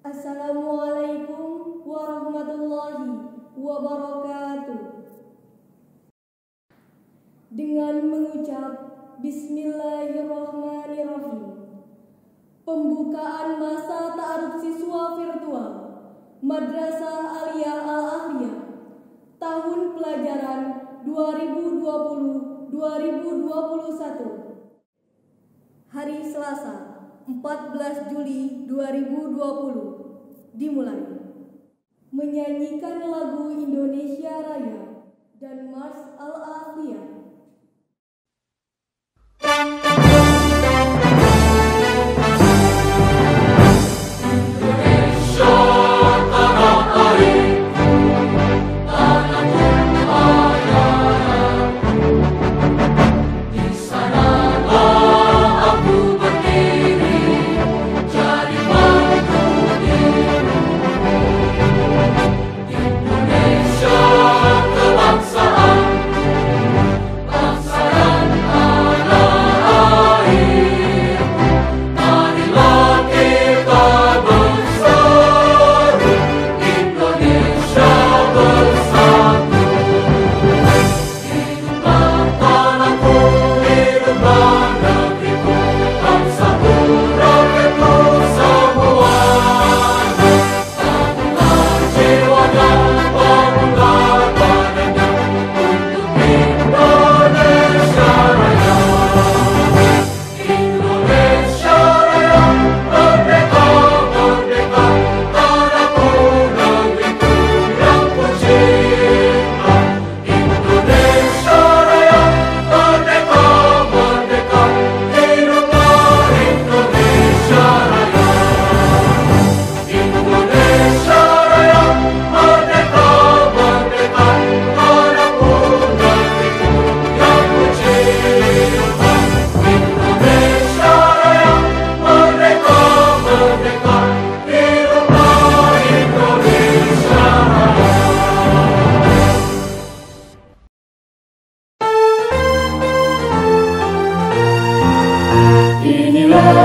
Assalamualaikum warahmatullahi wabarakatuh. Dengan mengucap Bismillahirrahmanirrahim, pembukaan masa ta'aruf siswa virtual Madrasah Aliyah Al-Ahliyah tahun pelajaran 2020-2021 hari Selasa 14 Juli 2020 dimulai. Menyanyikan lagu Indonesia Raya dan Mars Al-Ahliyah.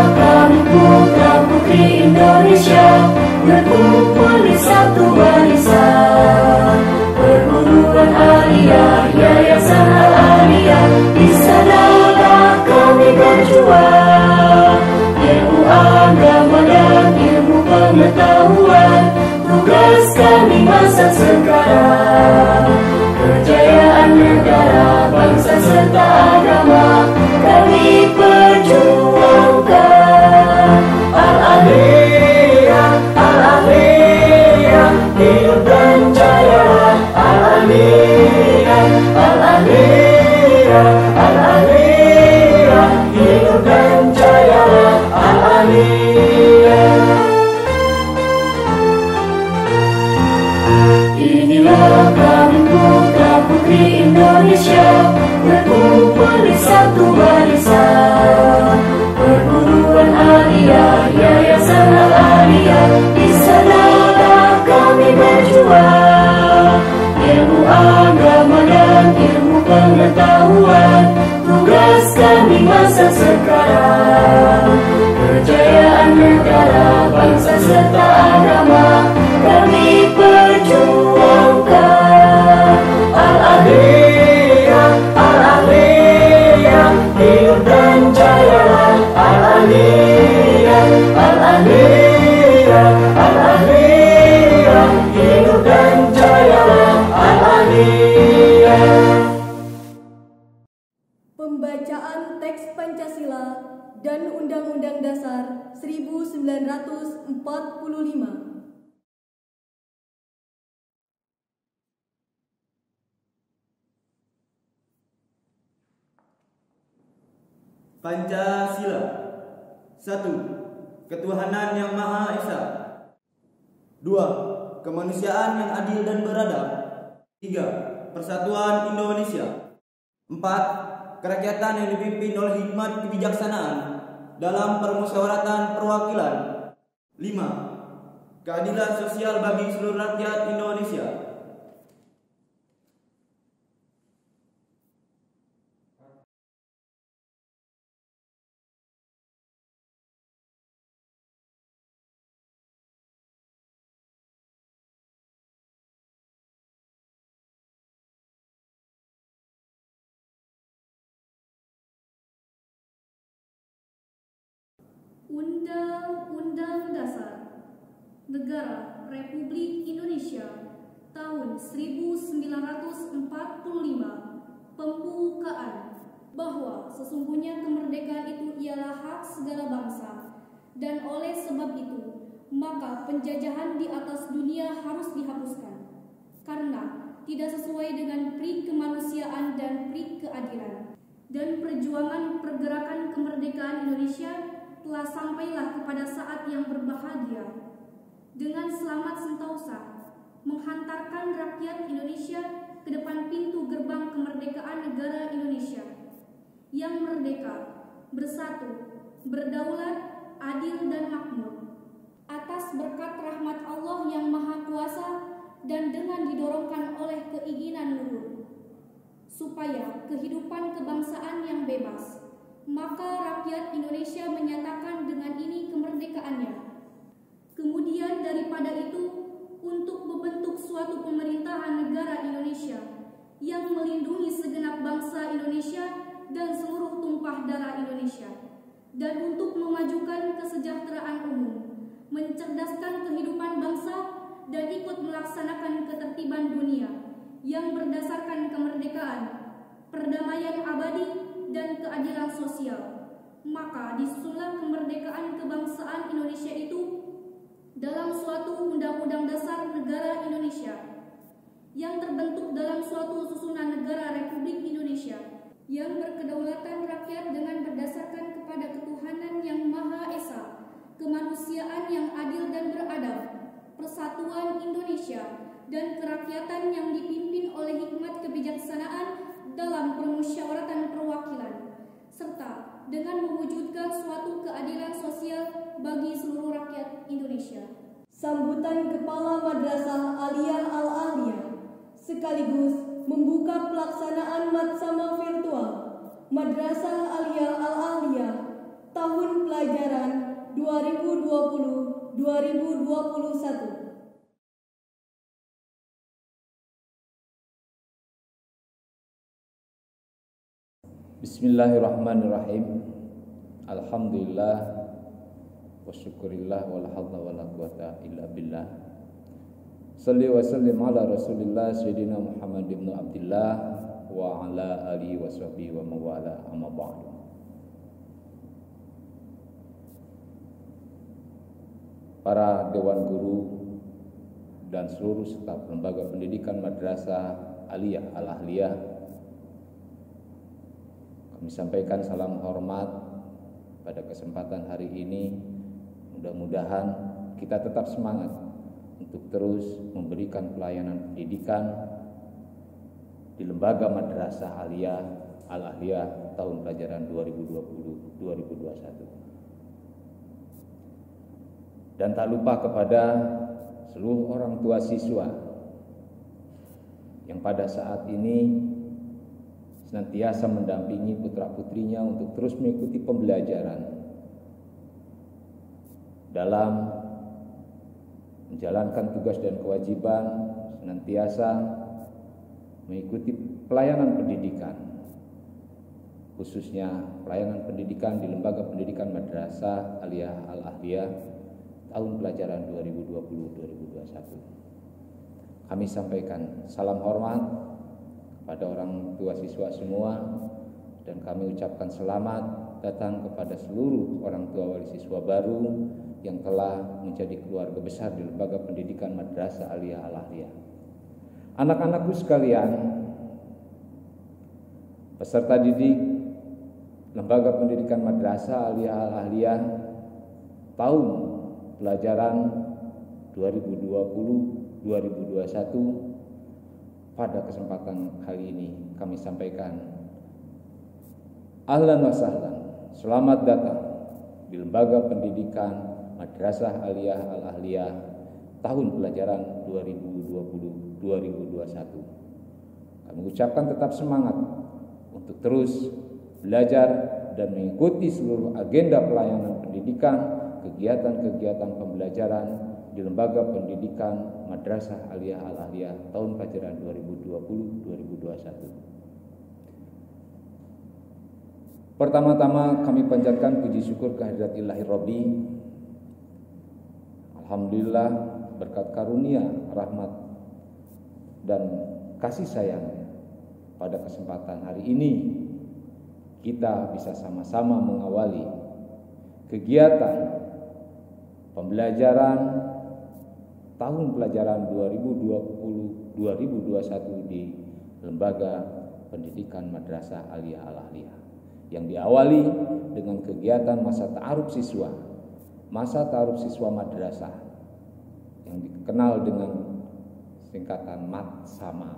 Kami putra-putri Indonesia berkumpul di satu barisan. Perguruan Aliyah, Yayasan Al-Aliyah, di sanalah kami berjuang. Ilmu agama dan ilmu pengetahuan, tugas kami masa sekarang. Kejayaan negara, bangsa serta agama kami perjuangkan. Al-Aliyah, Al-Aliyah, hidup dan jaya. Al-Aliyah, Al-Aliyah, Al-Aliyah, hidup dan jaya. Al-Aliyah. Inilah kami putra-putri Indonesia berkumpul di satu barisan. Perguruan Aliyah, Yayasan Al-Aliyah, di sanalah kami berjuang. Ilmu agama dan ilmu pengetahuan, tugas kami masa sekarang. Kejayaan negara, bangsa serta agama kami perjuangkan. Al-Aliyah, Al-Aliyah, hidup dan jaya. Al-Aliyah, Al-Aliyah, Al-Aliyah, hidup dan jaya. Al-Aliyah. Pembacaan teks Pancasila dan Undang-Undang Dasar 1945. Pancasila. 1. Ketuhanan yang Maha Esa. 2. Kemanusiaan yang adil dan beradab. 3. Persatuan Indonesia. 4. Kerakyatan yang dipimpin oleh hikmat kebijaksanaan dalam permusyawaratan perwakilan. 5. Keadilan sosial bagi seluruh rakyat Indonesia. Undang-Undang Dasar Negara Republik Indonesia tahun 1945 pembukaan bahwa sesungguhnya kemerdekaan itu ialah hak segala bangsa, dan oleh sebab itu maka penjajahan di atas dunia harus dihapuskan karena tidak sesuai dengan pri kemanusiaan dan pri keadilan. Dan perjuangan pergerakan kemerdekaan Indonesia telah sampailah kepada saat yang berbahagia dengan selamat sentosa menghantarkan rakyat Indonesia ke depan pintu gerbang kemerdekaan negara Indonesia yang merdeka, bersatu, berdaulat, adil dan makmur atas berkat rahmat Allah yang Maha Kuasa dan dengan didorongkan oleh keinginan luhur supaya kehidupan kebangsaan yang bebas, maka rakyat Indonesia menyatakan dengan ini kemerdekaannya. Kemudian daripada itu, untuk membentuk suatu pemerintahan negara Indonesia yang melindungi segenap bangsa Indonesia dan seluruh tumpah darah Indonesia, dan untuk memajukan kesejahteraan umum, mencerdaskan kehidupan bangsa, dan ikut melaksanakan ketertiban dunia yang berdasarkan kemerdekaan, perdamaian abadi, dan keadilan sosial. Maka disusunlah kemerdekaan kebangsaan Indonesia itu dalam suatu undang-undang dasar negara Indonesia yang terbentuk dalam suatu susunan negara Republik Indonesia yang berkedaulatan rakyat dengan berdasarkan kepada ketuhanan yang Maha Esa, kemanusiaan yang adil dan beradab, persatuan Indonesia, dan kerakyatan yang dipimpin oleh hikmat kebijaksanaan dalam permusyawaratan perwakilan, serta dengan mewujudkan suatu keadilan sosial bagi seluruh rakyat Indonesia. Sambutan Kepala Madrasah Aliyah Al-Ahliyah sekaligus membuka pelaksanaan matsama virtual Madrasah Aliyah Al-Ahliyah tahun pelajaran 2020-2021. Bismillahirrahmanirrahim. Alhamdulillah wa syukurillah wa la hawla wa la quwata illa billah. Salli wa sallim ala Rasulillah Sayyidina Muhammad ibn Abdillah wa ala alihi wa sahbihi wa mawala amma ba'du. Para dewan guru dan seluruh staf lembaga pendidikan Madrasah Aliyah Al-Ahliyah, kami sampaikan salam hormat pada kesempatan hari ini. Mudah-mudahan kita tetap semangat untuk terus memberikan pelayanan pendidikan di lembaga Madrasah Aliyah Al-Ahliyah tahun pelajaran 2020-2021. Dan tak lupa kepada seluruh orang tua siswa yang pada saat ini senantiasa mendampingi putra-putrinya untuk terus mengikuti pembelajaran dalam menjalankan tugas dan kewajiban, senantiasa mengikuti pelayanan pendidikan, khususnya pelayanan pendidikan di lembaga pendidikan Madrasah Aliyah Al-Ahliyah tahun pelajaran 2020-2021. Kami sampaikan salam hormat pada orang tua siswa semua, dan kami ucapkan selamat datang kepada seluruh orang tua wali siswa baru yang telah menjadi keluarga besar di lembaga pendidikan Madrasah Aliyah Al-Ahliyah. Anak-anakku sekalian, peserta didik lembaga pendidikan Madrasah Aliyah Al-Ahliyah tahun pelajaran 2020-2021, pada kesempatan kali ini kami sampaikan ahlan wa sahlan, selamat datang di lembaga pendidikan Madrasah Aliyah Al-Ahliyah tahun pelajaran 2020-2021. Kami ucapkan tetap semangat untuk terus belajar dan mengikuti seluruh agenda pelayanan pendidikan, kegiatan-kegiatan pembelajaran di lembaga pendidikan Madrasah Aliyah Al-Ahliyah tahun pelajaran 2020-2021. Pertama-tama kami panjatkan puji syukur kehadirat Ilahi Rabbi. Alhamdulillah berkat karunia, rahmat dan kasih sayang pada kesempatan hari ini kita bisa sama-sama mengawali kegiatan pembelajaran tahun pelajaran 2020-2021 di Lembaga Pendidikan Madrasah Aliyah Al-Ahliyah yang diawali dengan kegiatan masa ta'aruf siswa, masa ta'aruf siswa madrasah yang dikenal dengan singkatan MAT-SAMA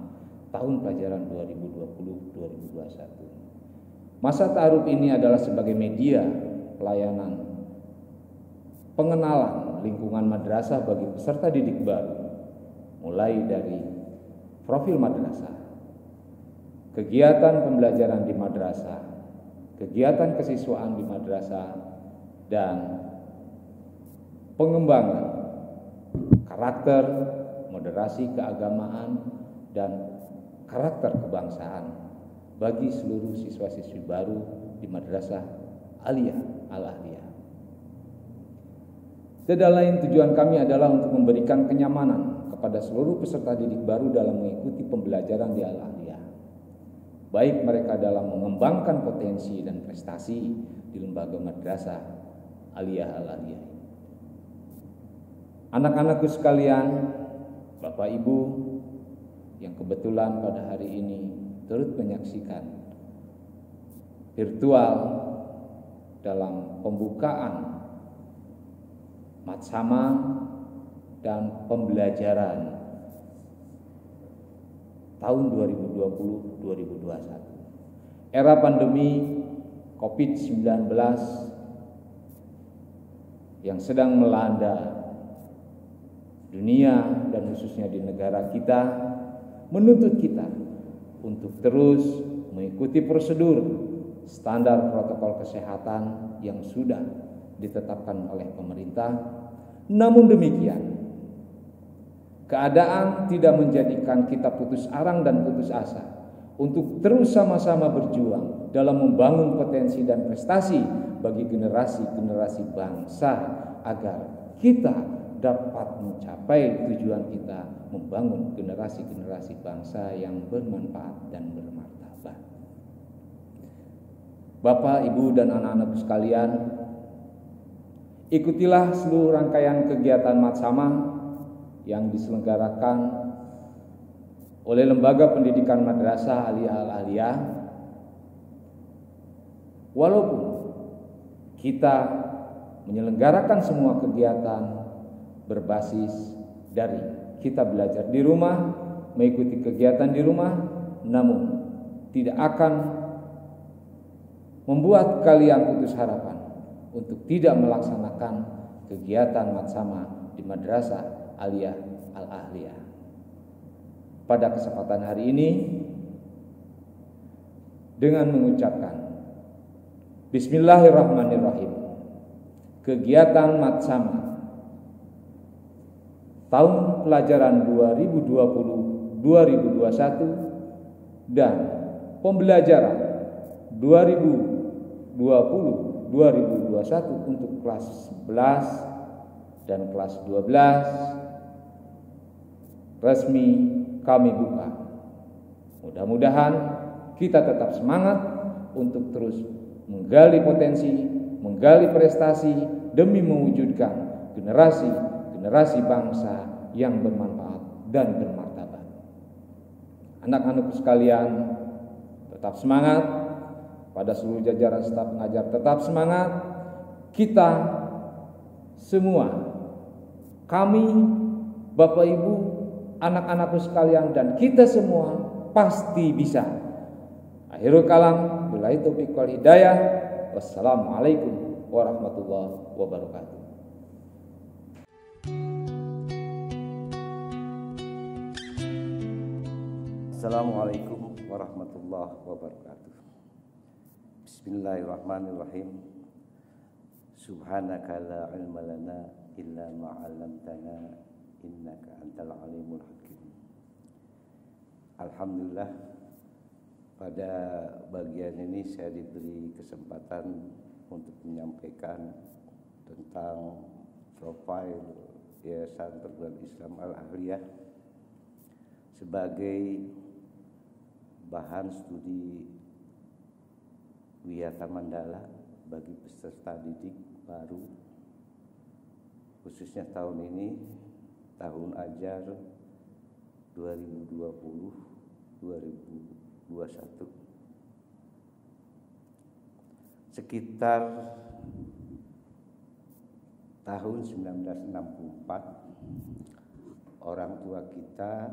tahun pelajaran 2020-2021. Masa ta'aruf ini adalah sebagai media pelayanan pengenalan lingkungan madrasah bagi peserta didik baru, mulai dari profil madrasah, kegiatan pembelajaran di madrasah, kegiatan kesiswaan di madrasah, dan pengembangan karakter, moderasi keagamaan, dan karakter kebangsaan bagi seluruh siswa-siswi baru di Madrasah Aliyah Al-Ahliyah. Tidak lain tujuan kami adalah untuk memberikan kenyamanan kepada seluruh peserta didik baru dalam mengikuti pembelajaran di Al-Ahliyah, baik mereka dalam mengembangkan potensi dan prestasi di lembaga Madrasah Aliyah Al-Ahliyah. Anak-anakku sekalian, Bapak Ibu yang kebetulan pada hari ini turut menyaksikan virtual dalam pembukaan MAT-SAMA dan pembelajaran tahun 2020-2021. Era pandemi COVID-19 yang sedang melanda dunia dan khususnya di negara kita menuntut kita untuk terus mengikuti prosedur standar protokol kesehatan yang sudah ditetapkan oleh pemerintah. Namun demikian, keadaan tidak menjadikan kita putus arang dan putus asa untuk terus sama-sama berjuang dalam membangun potensi dan prestasi bagi generasi-generasi bangsa agar kita dapat mencapai tujuan kita membangun generasi-generasi bangsa yang bermanfaat dan bermartabat. Bapak, Ibu, dan anak-anak sekalian, ikutilah seluruh rangkaian kegiatan MAT-SAMA yang diselenggarakan oleh Lembaga Pendidikan Madrasah Aliyah Al-Ahliyah. Walaupun kita menyelenggarakan semua kegiatan berbasis dari kita belajar di rumah, mengikuti kegiatan di rumah, namun tidak akan membuat kalian putus harapan untuk tidak melaksanakan kegiatan MAT-SAMA di Madrasah Aliyah Al-Ahliyah. Pada kesempatan hari ini, dengan mengucapkan Bismillahirrahmanirrahim, kegiatan MAT-SAMA tahun pelajaran 2020-2021 dan pembelajaran 2020-2021 untuk kelas 11 dan kelas 12 resmi kami buka. Mudah-mudahan kita tetap semangat untuk terus menggali potensi, menggali prestasi demi mewujudkan generasi bangsa yang bermanfaat dan bermartabat. Anak-anakku sekalian, tetap semangat. Pada seluruh jajaran staf pengajar tetap semangat. Kita semua, kami, Bapak Ibu, anak-anakku sekalian, dan kita semua pasti bisa. Akhirul kalam, billahi taufiq wal hidayah. Wassalamualaikum warahmatullahi wabarakatuh. Assalamualaikum warahmatullahi wabarakatuh. Bismillahirrahmanirrahim. Subhanaka la ilma lana illa ma 'allamtana innaka antal alimul hakim. Alhamdulillah, Pada bagian ini saya diberi kesempatan untuk menyampaikan tentang profil Yayasan Perguruan Islam Al-Ahliyah sebagai bahan studi Wiyata Mandala bagi peserta didik baru, khususnya tahun ini, tahun ajar 2020-2021. Sekitar tahun 1964, orang tua kita,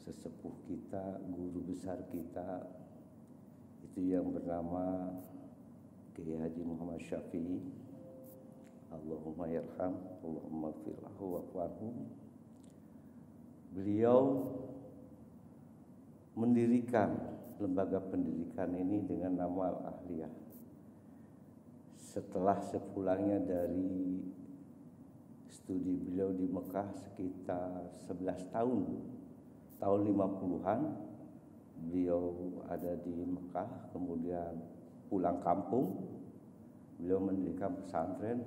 sesepuh kita, guru besar kita, itu yang bernama Kiai Haji Muhammad Syafi'i, Allahumma yarham, Allahumma firlahu wa'fu. Beliau mendirikan lembaga pendidikan ini dengan nama Al-Ahliyah. Setelah sepulangnya dari studi beliau di Mekah sekitar 11 tahun 50-an, beliau ada di Mekah, kemudian pulang kampung, beliau mendirikan pesantren,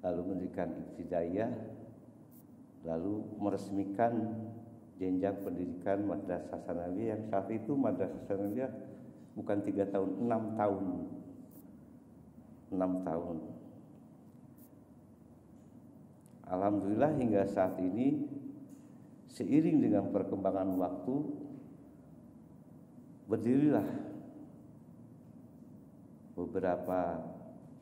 lalu mendirikan ibtidaiyah, lalu meresmikan jenjang pendidikan Madrasah Sanawiyah, yang saat itu Madrasah Sanawiyah bukan 3 tahun, 6 tahun. 6 tahun. Alhamdulillah hingga saat ini, seiring dengan perkembangan waktu, berdirilah beberapa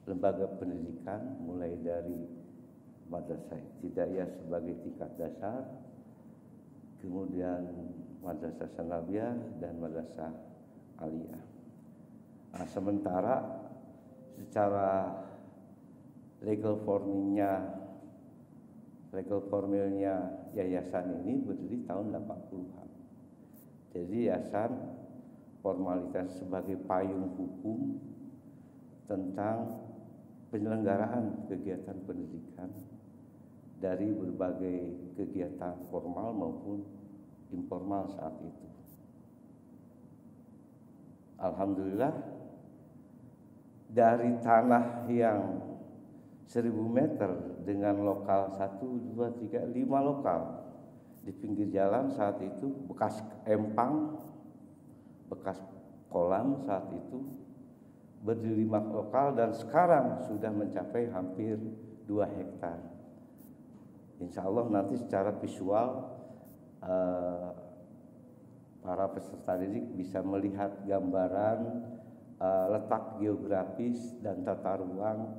lembaga pendidikan, mulai dari Madrasah Ibtidaiyah sebagai tingkat dasar, kemudian Madrasah Sanawiyah dan Madrasah Aliyah. Nah, sementara secara legal formilnya yayasan ini berdiri tahun 80-an. Jadi yayasan formalitas sebagai payung hukum tentang penyelenggaraan kegiatan pendidikan dari berbagai kegiatan formal maupun informal saat itu. Alhamdulillah, dari tanah yang 1000 meter dengan lokal 1, 2, 3, 5 lokal di pinggir jalan saat itu, bekas empang, bekas kolam saat itu, berdiri 5 lokal dan sekarang sudah mencapai hampir 2 hektar. Insya Allah nanti secara visual para peserta didik bisa melihat gambaran letak geografis dan tata ruang,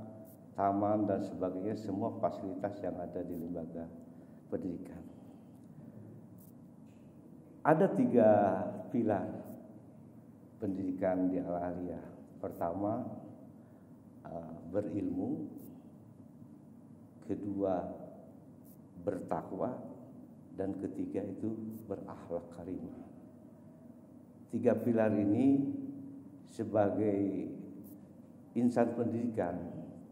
taman dan sebagainya, semua fasilitas yang ada di lembaga pendidikan. Ada 3 pilar pendidikan di Al-Ahliyah. Pertama, berilmu. Kedua, bertakwa. Dan ketiga itu berakhlak karimah. 3 pilar ini sebagai insan pendidikan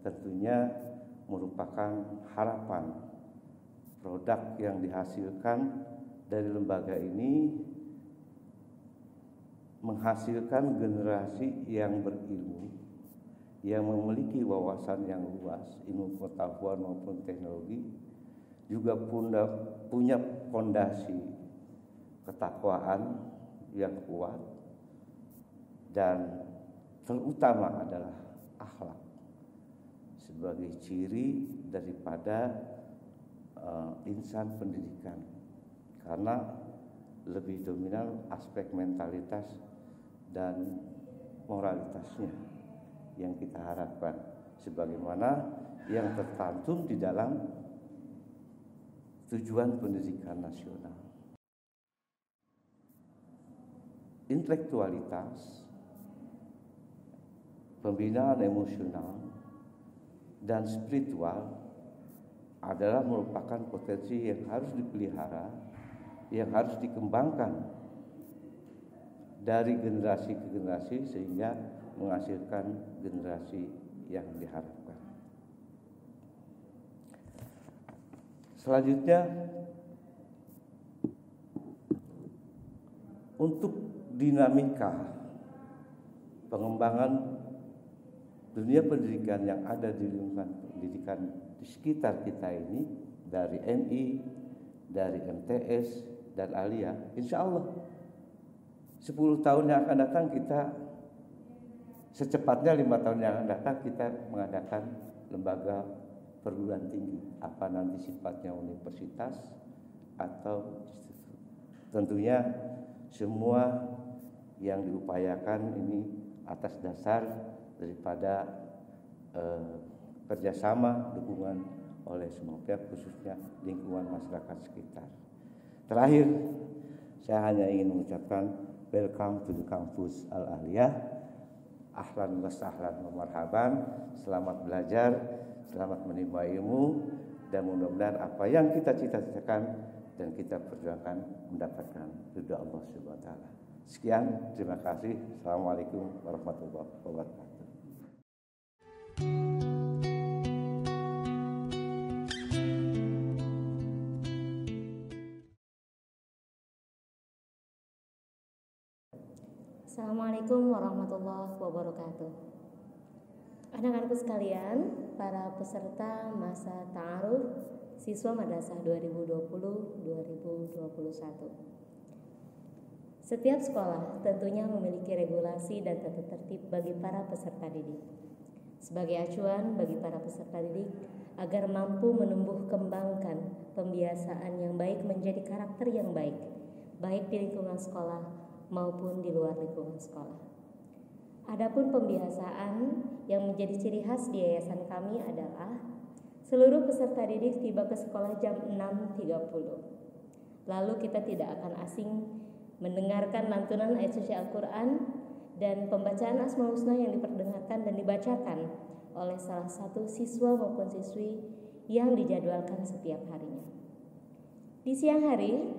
tentunya merupakan harapan produk yang dihasilkan dari lembaga ini, menghasilkan generasi yang berilmu, yang memiliki wawasan yang luas, ilmu pengetahuan maupun teknologi, juga punya fondasi ketakwaan yang kuat, dan terutama adalah akhlak sebagai ciri daripada insan pendidikan, karena lebih dominan aspek mentalitas dan moralitasnya yang kita harapkan, sebagaimana yang tercantum di dalam tujuan pendidikan nasional. Intelektualitas, pembinaan emosional, dan spiritual adalah merupakan potensi yang harus dipelihara, yang harus dikembangkan dari generasi ke generasi sehingga menghasilkan generasi yang diharapkan. Selanjutnya, untuk dinamika pengembangan dunia pendidikan yang ada di lingkungan pendidikan di sekitar kita ini, dari MI, dari MTS dan Alia, insya Allah 10 tahun yang akan datang kita, secepatnya 5 tahun yang akan datang kita mengadakan lembaga perguruan tinggi, apa nanti sifatnya universitas atau institut. Tentunya semua yang diupayakan ini atas dasar daripada kerjasama dukungan oleh semua pihak, khususnya lingkungan masyarakat sekitar. Terakhir, saya hanya ingin mengucapkan welcome to the campus Al-Ahliyah, ahlan wa sahlan wa marhaban, selamat belajar, selamat menimba ilmu, dan mudah-mudahan apa yang kita cita-citakan dan kita perjuangkan mendapatkan ridha Allah Subhanahu wa taala. Sekian, terima kasih. Assalamualaikum warahmatullahi wabarakatuh. Assalamualaikum warahmatullahi wabarakatuh. Anak-anakku sekalian, para peserta masa ta'aruf siswa madrasah 2020-2021. Setiap sekolah tentunya memiliki regulasi dan tata tertib bagi para peserta didik. Sebagai acuan bagi para peserta didik agar mampu menumbuh kembangkan pembiasaan yang baik menjadi karakter yang baik, baik di lingkungan sekolah maupun di luar lingkungan sekolah. Adapun pembiasaan yang menjadi ciri khas di yayasan kami adalah seluruh peserta didik tiba ke sekolah jam 6.30. Lalu kita tidak akan asing mendengarkan lantunan ayat suci Al-Quran dan pembacaan Asmaul Husna yang diperdengarkan dan dibacakan oleh salah satu siswa maupun siswi yang dijadwalkan setiap harinya. Di siang hari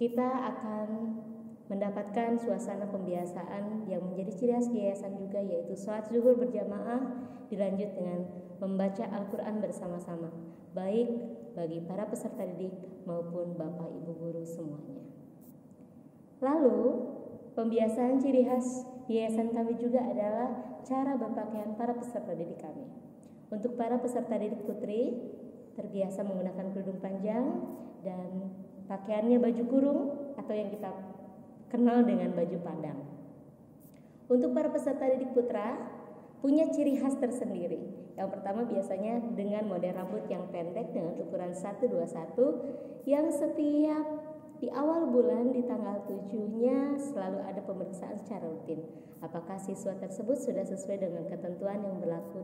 kita akan mendapatkan suasana pembiasaan yang menjadi ciri khas yayasan juga, yaitu sholat zuhur berjamaah dilanjut dengan membaca Al-Quran bersama-sama, baik bagi para peserta didik maupun bapak ibu guru semuanya. Lalu pembiasaan ciri khas yayasan kami juga adalah cara berpakaian para peserta didik kami. Untuk para peserta didik putri terbiasa menggunakan kerudung panjang dan pakaiannya baju kurung atau yang kita kenal dengan baju padang. Untuk para peserta didik putra punya ciri khas tersendiri. Yang pertama biasanya dengan model rambut yang pendek dengan ukuran 121 yang setiap di awal bulan di tanggal 7-nya selalu ada pemeriksaan secara rutin. Apakah siswa tersebut sudah sesuai dengan ketentuan yang berlaku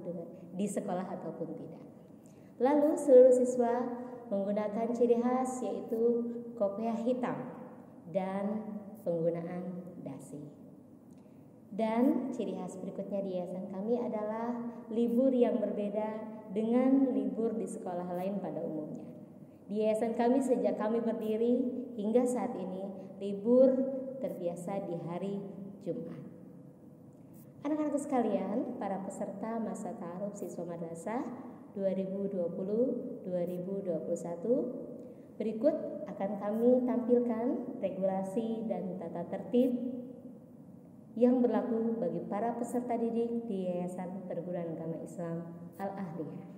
di sekolah ataupun tidak. Lalu seluruh siswa menggunakan ciri khas yaitu kopiah hitam dan penggunaan dasi. Dan ciri khas berikutnya di yayasan kami adalah libur yang berbeda dengan libur di sekolah lain pada umumnya. Di yayasan kami sejak kami berdiri hingga saat ini libur terbiasa di hari Jumat. Anak-anak sekalian, para peserta masa ta'aruf siswa madrasah 2020-2021, berikut akan kami tampilkan regulasi dan tata tertib yang berlaku bagi para peserta didik di Yayasan Perguruan Agama Islam Al-Ahliyah.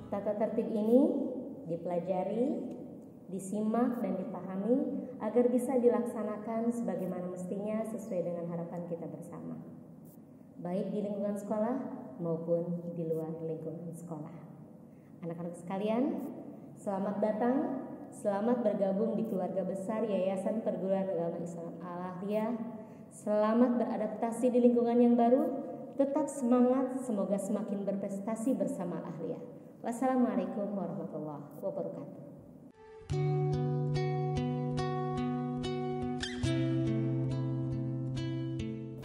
Tata tertib ini dipelajari, disimak dan dipahami agar bisa dilaksanakan sebagaimana mestinya sesuai dengan harapan kita bersama, baik di lingkungan sekolah maupun di luar lingkungan sekolah. Anak-anak sekalian, selamat datang, selamat bergabung di keluarga besar Yayasan Perguruan Agama Islam Al-Ahliyah. Selamat beradaptasi di lingkungan yang baru. Tetap semangat, semoga semakin berprestasi bersama Al-Ahliyah. Wassalamualaikum warahmatullahi wabarakatuh.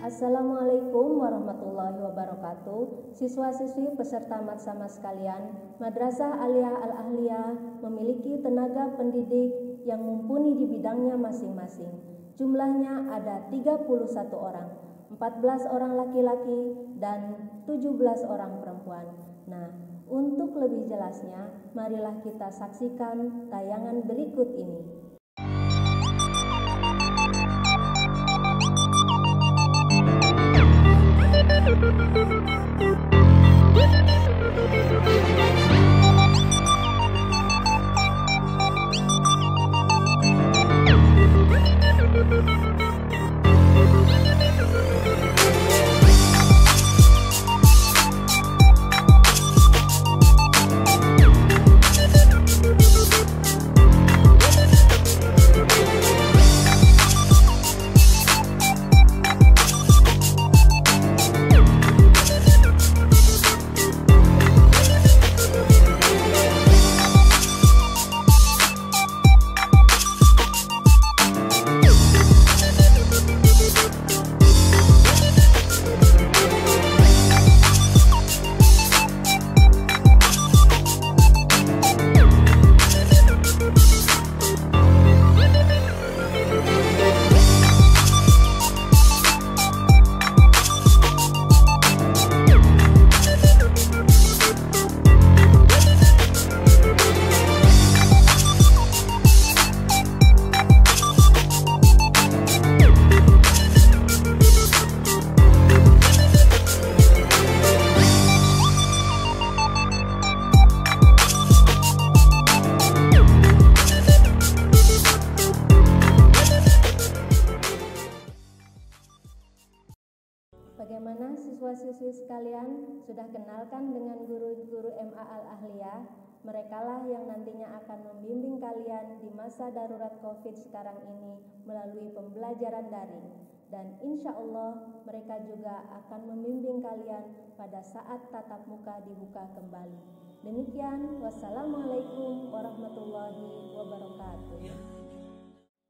Assalamualaikum warahmatullahi wabarakatuh. Siswa-siswi peserta matsama sekalian, Madrasah Aliyah Al-Ahliyah memiliki tenaga pendidik yang mumpuni di bidangnya masing-masing. Jumlahnya ada 31 orang, 14 orang laki-laki dan 17 orang perempuan. Nah, untuk lebih jelasnya, marilah kita saksikan tayangan berikut ini. Bagaimana siswa-siswi sekalian, sudah kenalkan dengan guru-guru MA Al-Ahliyah? Merekalah yang nantinya akan membimbing kalian di masa darurat COVID sekarang ini melalui pembelajaran daring. Dan insya Allah mereka juga akan membimbing kalian pada saat tatap muka dibuka kembali. Demikian, wassalamualaikum warahmatullahi